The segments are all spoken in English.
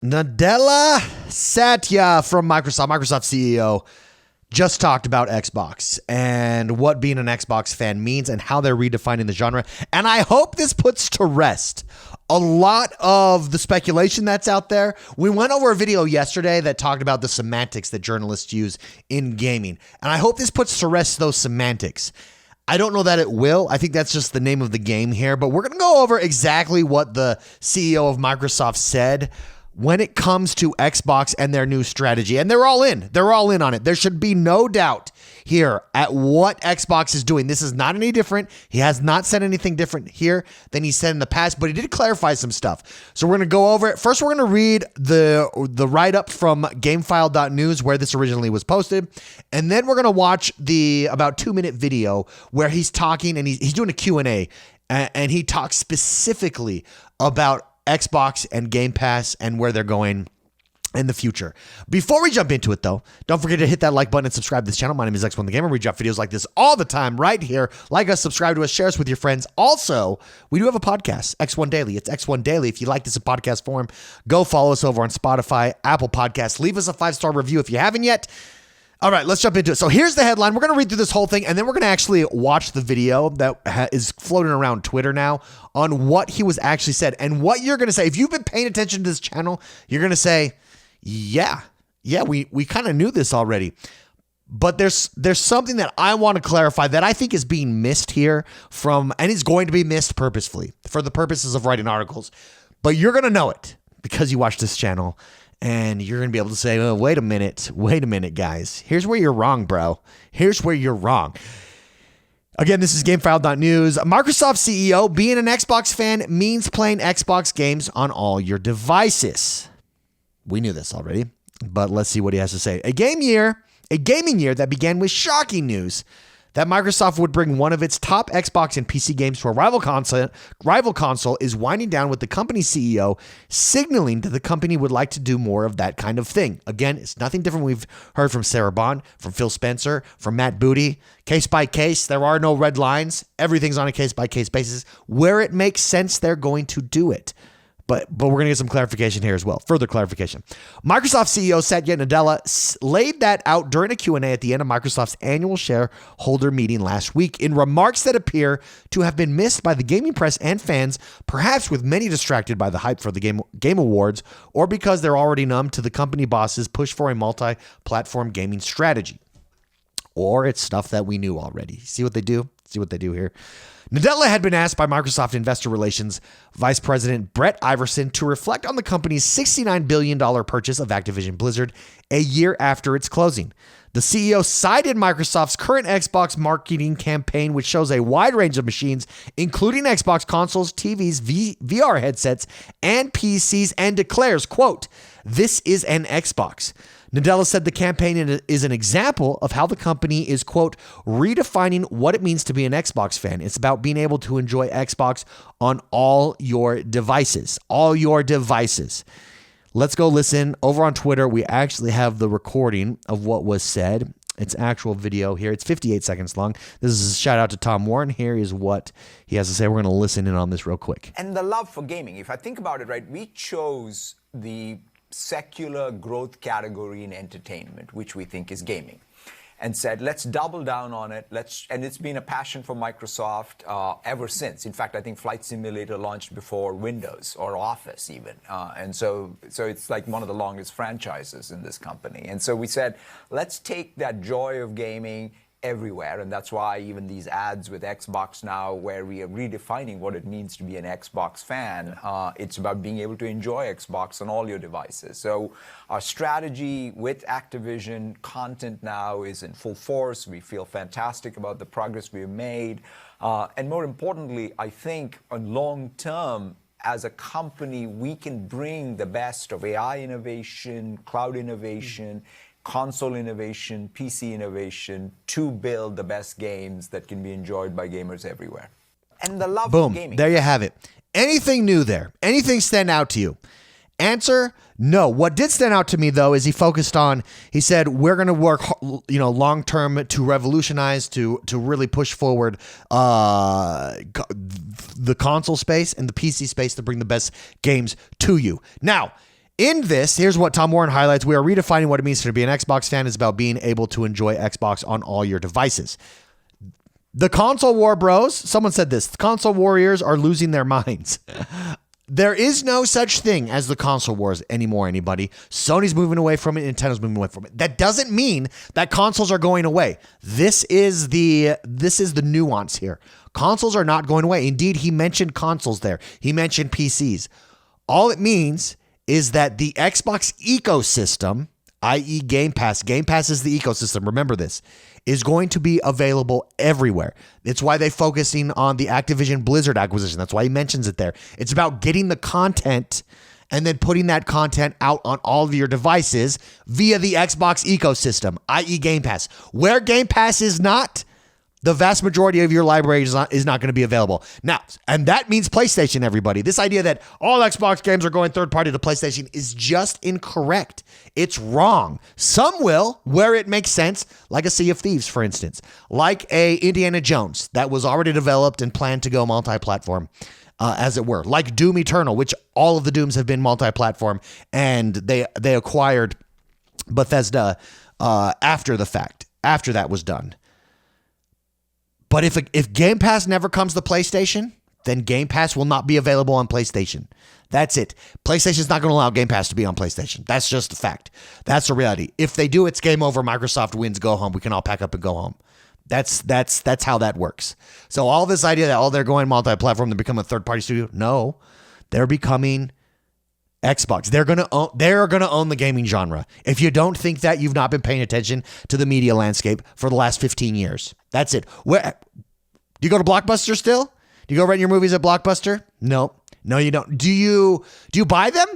Nadella Satya from Microsoft CEO, just talked about Xbox and what being an Xbox fan means and how they're redefining the genre. And I hope this puts to rest a lot of the speculation that's out there. We went over a video yesterday that talked about the semantics that journalists use in gaming. And I hope this puts to rest those semantics. I don't know that it will. I think that's just the name of the game here. But we're going to go over exactly what the CEO of Microsoft said when it comes to Xbox and their new strategy. And they're all in. They're all in on it. There should be no doubt here at what Xbox is doing. This is not any different. He has not said anything different here than he said in the past, but he did clarify some stuff. So we're going to go over it. First, we're going to read the write-up from gamefile.news where this originally was posted. And then we're going to watch the about 2-minute video where he's talking and he's doing a Q&A, and he talks specifically about Xbox and Game Pass and where they're going in the future. Before we jump into it, though, don't forget to hit that like button and subscribe to this channel. My name is X1 the Gamer. We drop videos like this all the time right here. Like us, subscribe to us, share us with your friends. Also, we do have a podcast, X1 Daily. It's X1 Daily. If you like this in podcast form, go follow us over on Spotify, Apple Podcasts. Leave us a 5-star review if you haven't yet. All right, let's jump into it. So here's the headline. We're going to read through this whole thing, and then we're going to actually watch the video that is floating around Twitter now on what he was actually said and what you're going to say. If you've been paying attention to this channel, you're going to say, yeah, we kind of knew this already. But there's something that I want to clarify that I think is being missed here and is going to be missed purposefully for the purposes of writing articles. But you're going to know it because you watch this channel. And you're going to be able to say, oh, wait a minute, guys. Here's where you're wrong, bro. Here's where you're wrong. Again, this is GameFile.news. Microsoft CEO, being an Xbox fan means playing Xbox games on all your devices. We knew this already, but let's see what he has to say. A gaming year that began with shocking news that Microsoft would bring one of its top Xbox and PC games to a rival console is winding down, with the company's CEO signaling that the company would like to do more of that kind of thing. Again, it's nothing different we've heard from Sarah Bond, from Phil Spencer, from Matt Booty. Case by case, there are no red lines. Everything's on a case-by-case basis. Where it makes sense, they're going to do it. But we're going to get some clarification here as well. Further clarification. Microsoft CEO Satya Nadella laid that out during a Q&A at the end of Microsoft's annual shareholder meeting last week in remarks that appear to have been missed by the gaming press and fans, perhaps with many distracted by the hype for the Game Awards, or because they're already numb to the company boss's push for a multi-platform gaming strategy. Or it's stuff that we knew already. See what they do? See what they do here? Nadella had been asked by Microsoft Investor Relations Vice President Brett Iverson to reflect on the company's $69 billion purchase of Activision Blizzard a year after its closing. The CEO cited Microsoft's current Xbox marketing campaign, which shows a wide range of machines, including Xbox consoles, TVs, VR headsets, and PCs, and declares, quote, "This is an Xbox." Nadella said the campaign is an example of how the company is, quote, redefining what it means to be an Xbox fan. It's about being able to enjoy Xbox on all your devices. All your devices. Let's go listen. Over on Twitter, we actually have the recording of what was said. It's actual video here. It's 58 seconds long. This is a shout out to Tom Warren. Here is what he has to say. We're going to listen in on this real quick. And the love for gaming. If I think about it, right, we chose the secular growth category in entertainment, which we think is gaming, and said, let's double down on it. And it's been a passion for Microsoft ever since. In fact, I think Flight Simulator launched before Windows or Office even. And so it's like one of the longest franchises in this company. And so we said, let's take that joy of gaming everywhere, and that's why even these ads with Xbox Now, where we are redefining what it means to be an Xbox fan, it's about being able to enjoy Xbox on all your devices. So our strategy with Activision content now is in full force. We feel fantastic about the progress we've made, and more importantly, I think on long term, as a company, we can bring the best of AI innovation, cloud innovation, console innovation, PC innovation to build the best games that can be enjoyed by gamers everywhere. And the love of gaming. There you have it. Anything new there? Anything stand out to you? Answer, no. What did stand out to me, though, is he said, we're going to work, long term to revolutionize, to really push forward the console space and the PC space to bring the best games to you. Now, In this, here's what Tom Warren highlights. We are redefining what it means to be an Xbox fan. Is about being able to enjoy Xbox on all your devices. The console war bros, someone said this, the console warriors are losing their minds. There is no such thing as the console wars anymore, anybody. Sony's moving away from it. Nintendo's moving away from it. That doesn't mean that consoles are going away. This is the nuance here. Consoles are not going away. Indeed, he mentioned consoles there. He mentioned PCs. All it means is that the Xbox ecosystem, i.e. Game Pass is the ecosystem, remember this, is going to be available everywhere. It's why they're focusing on the Activision Blizzard acquisition. That's why he mentions it there. It's about getting the content and then putting that content out on all of your devices via the Xbox ecosystem, i.e. Game Pass. Where Game Pass is not, the vast majority of your library is not going to be available. Now, and that means PlayStation, everybody. This idea that all Xbox games are going third party to PlayStation is just incorrect. It's wrong. Some will, where it makes sense, like a Sea of Thieves, for instance, like a Indiana Jones that was already developed and planned to go multi-platform, as it were, like Doom Eternal, which all of the Dooms have been multi-platform, and they acquired Bethesda after the fact, after that was done. But if Game Pass never comes to PlayStation, then Game Pass will not be available on PlayStation. That's it. PlayStation's not going to allow Game Pass to be on PlayStation. That's just a fact. That's the reality. If they do, it's game over. Microsoft wins, go home. We can all pack up and go home. That's how that works. So all this idea that they're going multi-platform to become a third-party studio, no, they're becoming Xbox. They're gonna own the gaming genre. If you don't think that, you've not been paying attention to the media landscape for the last 15 years. That's it. Where do you go to Blockbuster still? Do you go rent your movies at Blockbuster? No, you don't. Do you buy them?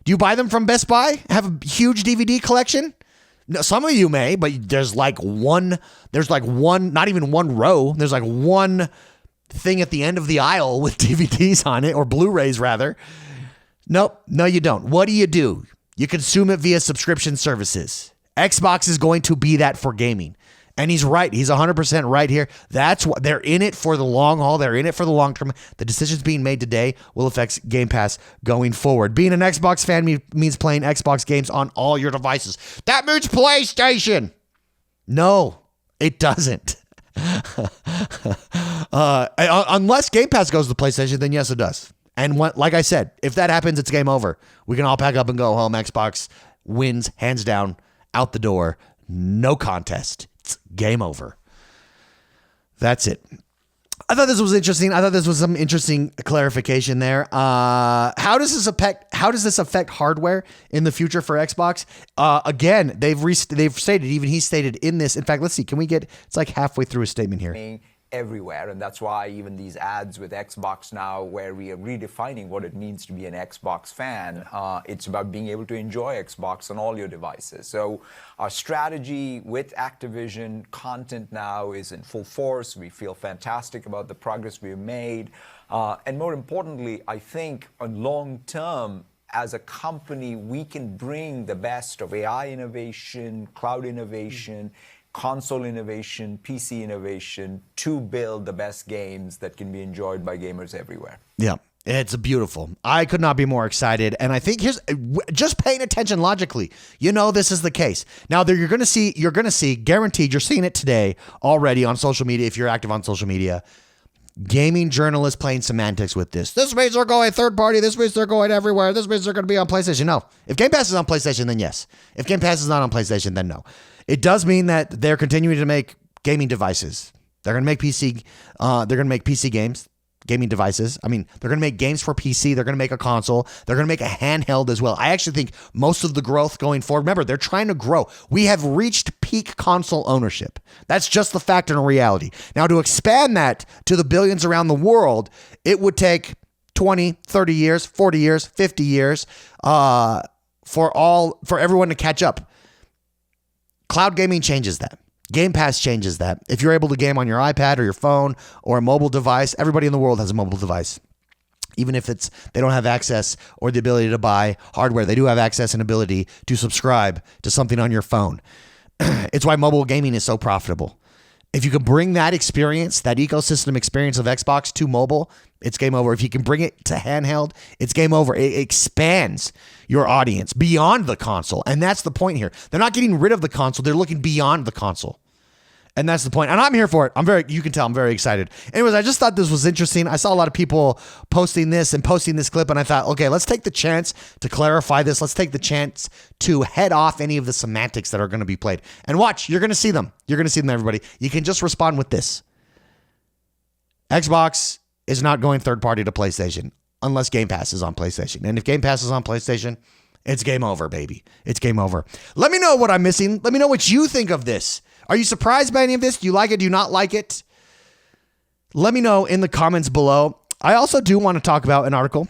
Do you buy them from Best Buy? Have a huge DVD collection? No, some of you may, but there's like one, not even one row. There's like one thing at the end of the aisle with DVDs on it, or Blu-rays rather. Nope, no, you don't. What do? You consume it via subscription services. Xbox is going to be that for gaming. And he's right. He's 100% right here. That's what they're in it for the long haul. They're in it for the long term. The decisions being made today will affect Game Pass going forward. Being an Xbox fan means playing Xbox games on all your devices. That means PlayStation. No, it doesn't. Unless Game Pass goes to PlayStation, then yes, it does. And like I said, if that happens, it's game over. We can all pack up and go home. Xbox wins, hands down, out the door. No contest. It's game over. That's it. I thought this was interesting. I thought this was some interesting clarification there. How does this affect hardware in the future for Xbox? Again, they've stated, even he stated in this. In fact, let's see. It's like halfway through a statement here. Everywhere, and that's why even these ads with Xbox now, where we are redefining what it means to be an Xbox fan, it's about being able to enjoy Xbox on all your devices. So our strategy with Activision content now is in full force. We feel fantastic about the progress we've made, and more importantly, I think on long term, as a company, we can bring the best of AI innovation, cloud innovation, console innovation, PC innovation to build the best games that can be enjoyed by gamers everywhere. Yeah, it's beautiful. I could not be more excited. And I think just paying attention logically, this is the case. Now you're going to see, guaranteed, you're seeing it today already on social media. If you're active on social media, gaming journalists playing semantics with this. This means they're going third party. This means they're going everywhere. This means they're going to be on PlayStation. No. If Game Pass is on PlayStation, then yes. If Game Pass is not on PlayStation, then no. It does mean that they're continuing to make gaming devices. They're going to make PC. They're going to make PC games, gaming devices. I mean, they're going to make games for PC. They're going to make a console. They're going to make a handheld as well. I actually think most of the growth going forward. Remember, they're trying to grow. We have reached peak console ownership. That's just the fact and a reality. Now, to expand that to the billions around the world, it would take 20, 30 years, 40 years, 50 years for everyone to catch up. Cloud gaming changes that. Game Pass changes that. If you're able to game on your iPad or your phone or a mobile device, everybody in the world has a mobile device. Even if they don't have access or the ability to buy hardware, they do have access and ability to subscribe to something on your phone. It's why mobile gaming is so profitable. If you can bring that experience, that ecosystem experience of Xbox to mobile, it's game over. If you can bring it to handheld, it's game over. It expands your audience beyond the console. And that's the point here. They're not getting rid of the console. They're looking beyond the console. And that's the point. And I'm here for it. You can tell I'm very excited. Anyways, I just thought this was interesting. I saw a lot of people posting this clip, and I thought, okay, let's take the chance to clarify this. Let's take the chance to head off any of the semantics that are going to be played. And watch, you're going to see them. You're going to see them, everybody. You can just respond with this. Xbox is not going third party to PlayStation unless Game Pass is on PlayStation. And if Game Pass is on PlayStation, it's game over, baby. It's game over. Let me know what I'm missing. Let me know what you think of this. Are you surprised by any of this? Do you like it? Do you not like it? Let me know in the comments below. I also do want to talk about an article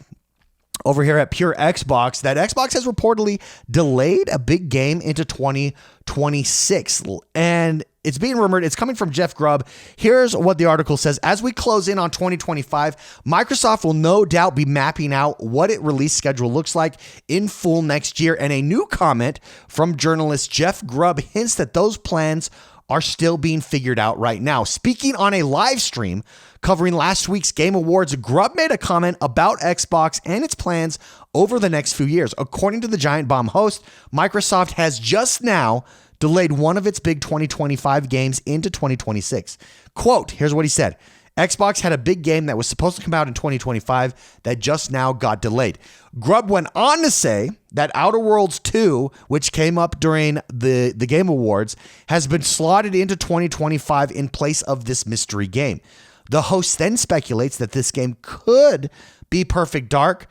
over here at Pure Xbox that Xbox has reportedly delayed a big game into 2026. And it's being rumored. It's coming from Jeff Grubb. Here's what the article says. As we close in on 2025, Microsoft will no doubt be mapping out what its release schedule looks like in full next year. And a new comment from journalist Jeff Grubb hints that those plans are still being figured out right now. Speaking on a live stream covering last week's Game Awards, Grubb made a comment about Xbox and its plans over the next few years. According to the Giant Bomb host, Microsoft has just now delayed one of its big 2025 games into 2026. Quote, here's what he said. Xbox had a big game that was supposed to come out in 2025 that just now got delayed. Grubb went on to say that Outer Worlds 2, which came up during the Game Awards, has been slotted into 2025 in place of this mystery game. The host then speculates that this game could be Perfect Dark,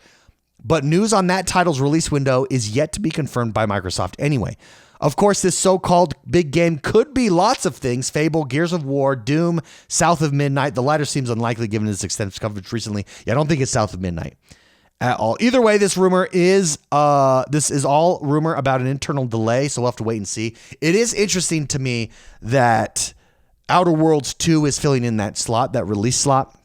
but news on that title's release window is yet to be confirmed by Microsoft anyway. Of course, this so-called big game could be lots of things. Fable, Gears of War, Doom, South of Midnight. The latter seems unlikely given its extensive coverage recently. Yeah, I don't think it's South of Midnight at all. Either way, this is all rumor about an internal delay, so we'll have to wait and see. It is interesting to me that Outer Worlds 2 is filling in that slot, that release slot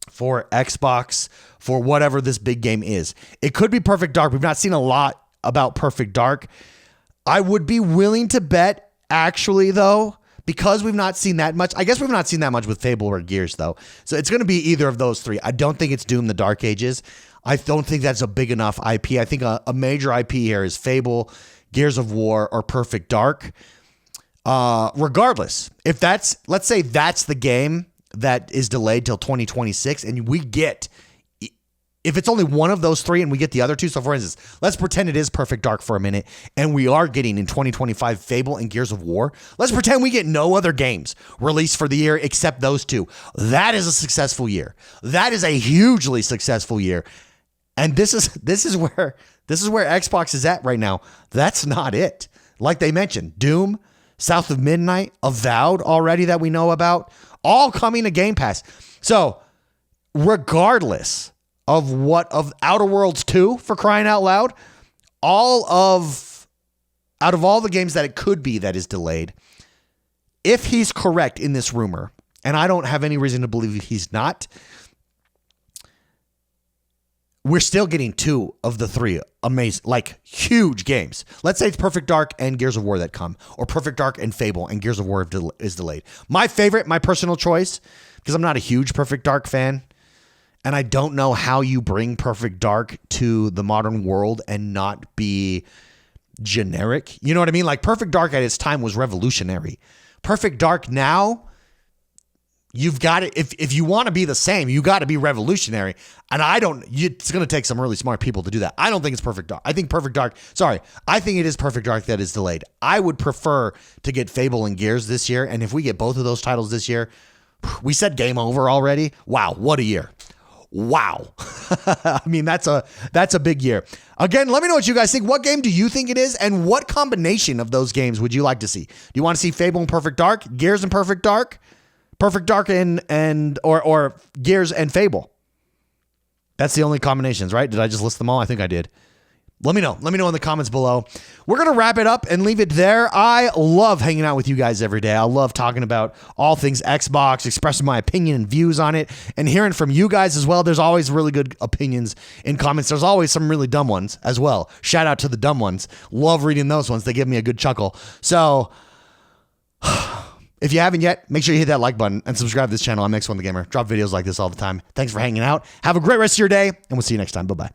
for Xbox for whatever this big game is. It could be Perfect Dark. We've not seen a lot about Perfect Dark. I would be willing to bet, actually, though, because we've not seen that much. I guess we've not seen that much with Fable or Gears, though. So it's going to be either of those three. I don't think it's Doom the Dark Ages. I don't think that's a big enough IP. I think a major IP here is Fable, Gears of War, or Perfect Dark. Regardless, if let's say that's the game that is delayed till 2026, and if it's only one of those three and we get the other two, so for instance, let's pretend it is Perfect Dark for a minute and we are getting in 2025 Fable and Gears of War. Let's pretend we get no other games released for the year except those two. That is a successful year. That is a hugely successful year. And this is where Xbox is at right now. That's not it. Like they mentioned, Doom, South of Midnight, Avowed already that we know about, all coming to Game Pass. So regardless of Outer Worlds 2, for crying out loud, out of all the games that it could be that is delayed, if he's correct in this rumor, and I don't have any reason to believe he's not, we're still getting two of the three amazing, like huge games. Let's say it's Perfect Dark and Gears of War that come, or Perfect Dark and Fable and Gears of War is delayed. My favorite, my personal choice, because I'm not a huge Perfect Dark fan, and I don't know how you bring Perfect Dark to the modern world and not be generic. You know what I mean? Like Perfect Dark at its time was revolutionary. Perfect Dark now, you've got it. If you want to be the same, you got to be revolutionary. And it's going to take some really smart people to do that. I don't think it's Perfect Dark. I think it is Perfect Dark that is delayed. I would prefer to get Fable and Gears this year. And if we get both of those titles this year, we said game over already. Wow, what a year. Wow. I mean, that's a big year. Again, let me know what you guys think. What game do you think it is? And what combination of those games would you like to see? Do you want to see Fable and Perfect Dark, Gears and Perfect Dark, Perfect Dark or Gears and Fable? That's the only combinations, right? Did I just list them all? I think I did. Let me know. Let me know in the comments below. We're going to wrap it up and leave it there. I love hanging out with you guys every day. I love talking about all things Xbox, expressing my opinion and views on it, and hearing from you guys as well. There's always really good opinions in comments. There's always some really dumb ones as well. Shout out to the dumb ones. Love reading those ones. They give me a good chuckle. So if you haven't yet, make sure you hit that like button and subscribe to this channel. I'm X1 the Gamer. Drop videos like this all the time. Thanks for hanging out. Have a great rest of your day, and we'll see you next time. Bye-bye.